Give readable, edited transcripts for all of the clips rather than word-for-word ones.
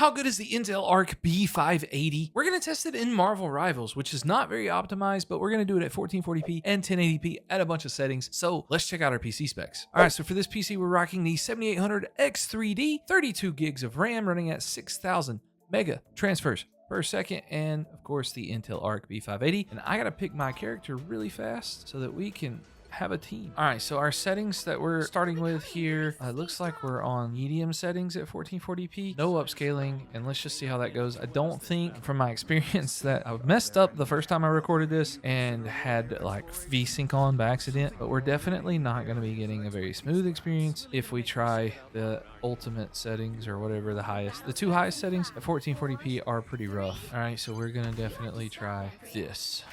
how good is the Intel Arc B580? We're going to test it in Marvel Rivals, which is not very optimized, but we're going to do it at 1440p and 1080p at a bunch of settings. So let's check out our PC specs. All right, so for this PC, we're rocking the 7800X3D, 32 gigs of RAM running at 6,000 mega transfers per second, and of course the Intel Arc B580. And I got to pick my character really fast so that we can have a team. All right, so our settings that we're starting with here, it looks like we're on medium settings at 1440p, no upscaling, and let's just see how that goes. I don't think from my experience that I messed up the first time I recorded this and had like VSync on by accident, but we're definitely not going to be getting a very smooth experience if we try the ultimate settings or whatever the highest. The two highest settings at 1440p are pretty rough. All right, so we're going to definitely try this.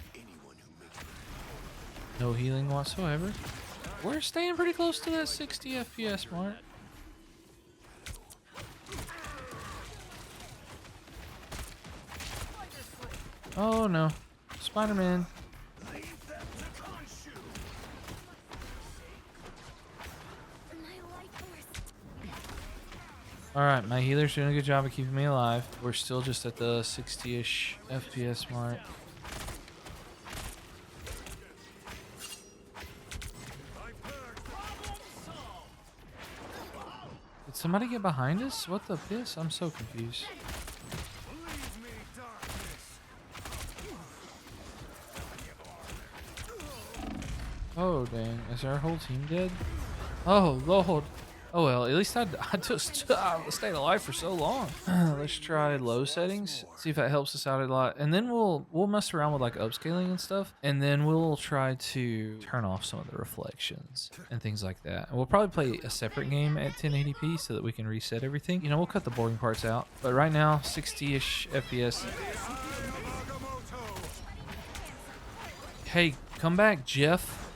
No healing whatsoever. We're staying pretty close to that 60 FPS mark. Oh no. Spider-Man. Alright, my healer's doing a good job of keeping me alive. We're still just at the 60-ish FPS mark. Did somebody get behind us? What the piss? I'm so confused. Oh, dang. Is our whole team dead? Oh, Lord. Oh, well, at least I just stayed alive for so long. Let's try low settings, see if that helps us out a lot. And then we'll mess around with like upscaling and stuff. And then we'll try to turn off some of the reflections and things like that. And we'll probably play a separate game at 1080p so that we can reset everything. You know, we'll cut the boring parts out. But right now, 60-ish FPS. Hey, come back, Jeff.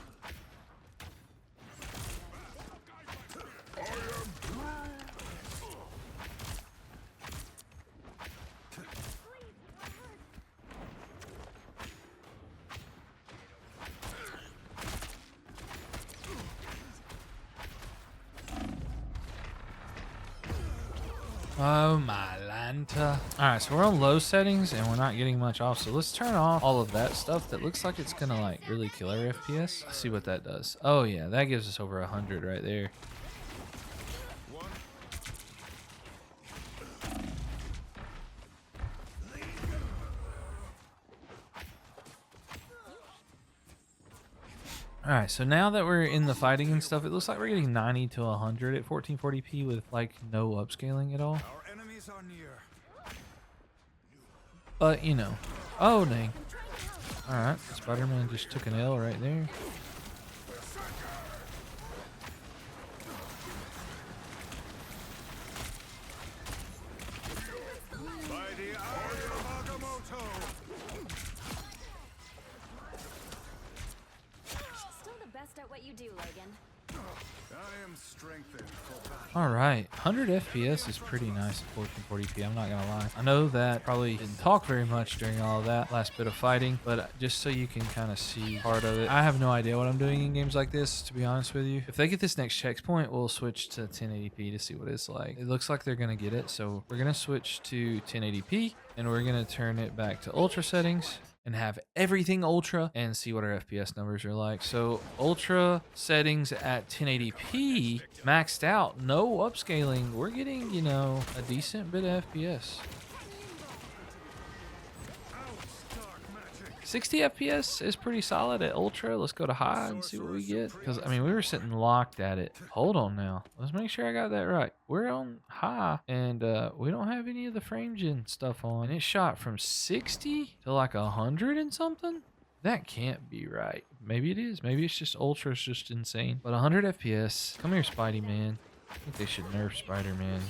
Oh my Lanta. Alright, so we're on low settings and we're not getting much off. So let's turn off all of that stuff that looks like it's gonna like really kill our FPS. Let's see what that does. Oh yeah, that gives us over 100 right there. Alright, so now that we're in the fighting and stuff, it looks like we're getting 90 to 100 at 1440p with like no upscaling at all. But, you know. Oh, dang. Alright, Spider-Man just took an L right there. All right, 100 FPS is pretty nice at 1440p, I'm not gonna lie. I know that probably didn't talk very much during all of that last bit of fighting, but just so you can kind of see part of it. I have no idea what I'm doing in games like this, to be honest with you. If they get this next checkpoint, we'll switch to 1080p to see what it's like. It looks like they're gonna get it, so we're gonna switch to 1080p, and we're gonna turn it back to ultra settings and have everything ultra and see what our FPS numbers are like. So ultra settings at 1080p maxed out, no upscaling. We're getting, you know, a decent bit of FPS. 60 FPS is pretty solid at ultra. Let's go to high and see what we get. Because, I mean, we were sitting locked at it. Hold on now. Let's make sure I got that right. We're on high, and we don't have any of the frame gen stuff on. And it shot from 60 to like 100 and something? That can't be right. Maybe it is. Maybe it's just ultra is just insane. But 100 FPS. Come here, Spidey Man. I think they should nerf Spider-Man.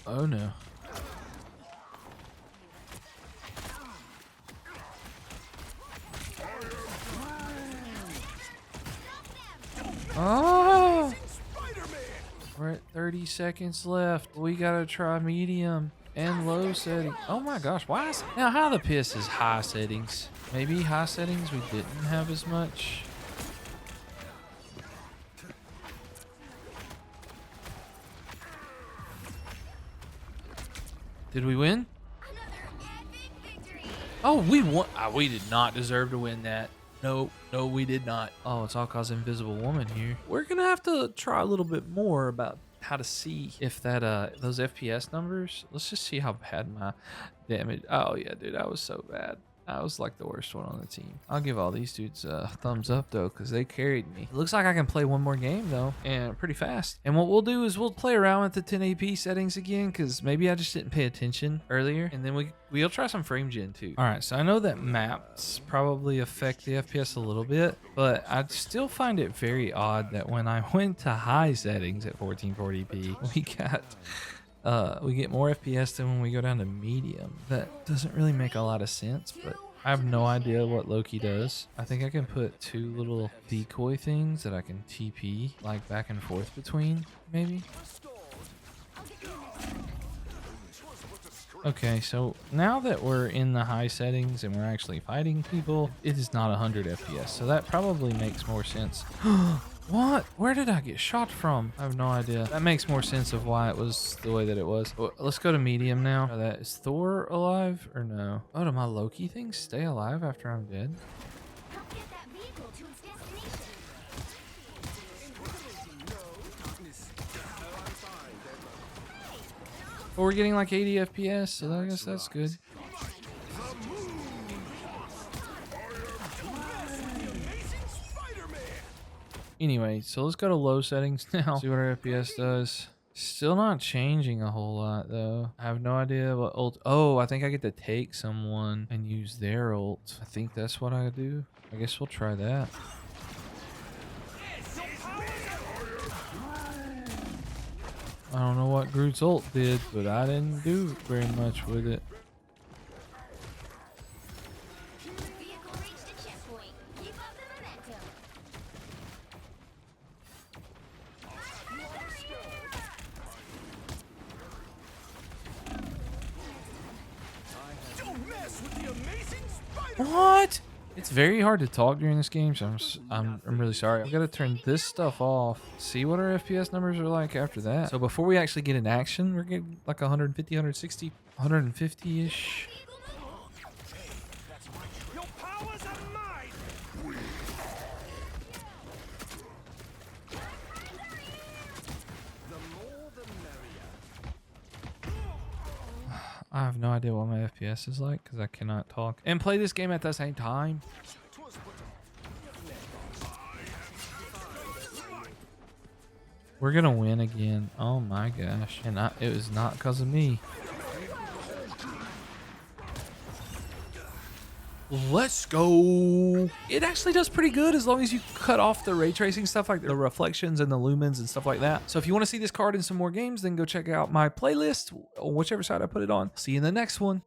Oh, no. Oh! We're at 30 seconds left. We gotta try medium and low setting. Oh my gosh, why is now how the piss is high settings? Maybe high settings we didn't have as much. Did we win? Oh, we won. We did not deserve to win that. No, we did not. Oh, it's all cause Invisible Woman here. We're gonna have to try a little bit more about how to see if that those FPS numbers. Let's just see how bad my damage. Oh yeah, dude, I was so bad. I was like the worst one on the team. I'll give all these dudes a thumbs up though, because they carried me. It looks like I can play one more game though, and pretty fast. And what we'll do is we'll play around with the 1080p settings again, because maybe I just didn't pay attention earlier. And then we'll try some frame gen too. All right, so I know that maps probably affect the FPS a little bit, but I still find it very odd that when I went to high settings at 1440p, we get more FPS than when we go down to medium. That doesn't really make a lot of sense, but I have no idea what Loki does. I think I can put 2 little decoy things that I can TP like back and forth between, maybe. Okay, so now that we're in the high settings and we're actually fighting people, it is not 100 FPS, so that probably makes more sense. What? Where did I get shot from? I have no idea. That makes more sense of why it was the way that it was. Well, let's go to medium now. Is Thor alive or no? Oh, do my Loki things stay alive after I'm dead? Help get that vehicle to its destination. Well, we're getting like 80 FPS, so I guess that's good. Anyway, so let's go to low settings now. See what our FPS does. Still not changing a whole lot though. I have no idea what ult. Oh, I think I get to take someone and use their ult. I think that's what I do. I guess we'll try that. I don't know what Groot's ult did, but I didn't do very much with it. Vehicle reached a checkpoint. Keep up the momentum. Don't mess with the amazing Spider-Man. What? It's very hard to talk during this game, so I'm really sorry. I've got to turn this stuff off. See what our FPS numbers are like after that. So before we actually get in action, we're getting like 150, 160, 150-ish. Your powers are mine. The more the merrier. I have no idea what my FPS is like because I cannot talk and play this game at the same time. We're gonna win again. Oh my gosh. And it was not because of me. Let's go. It actually does pretty good as long as you cut off the ray tracing stuff like the reflections and the lumens and stuff like that. So if you want to see this card in some more games, then go check out my playlist on whichever side I put it on. See you in the next one.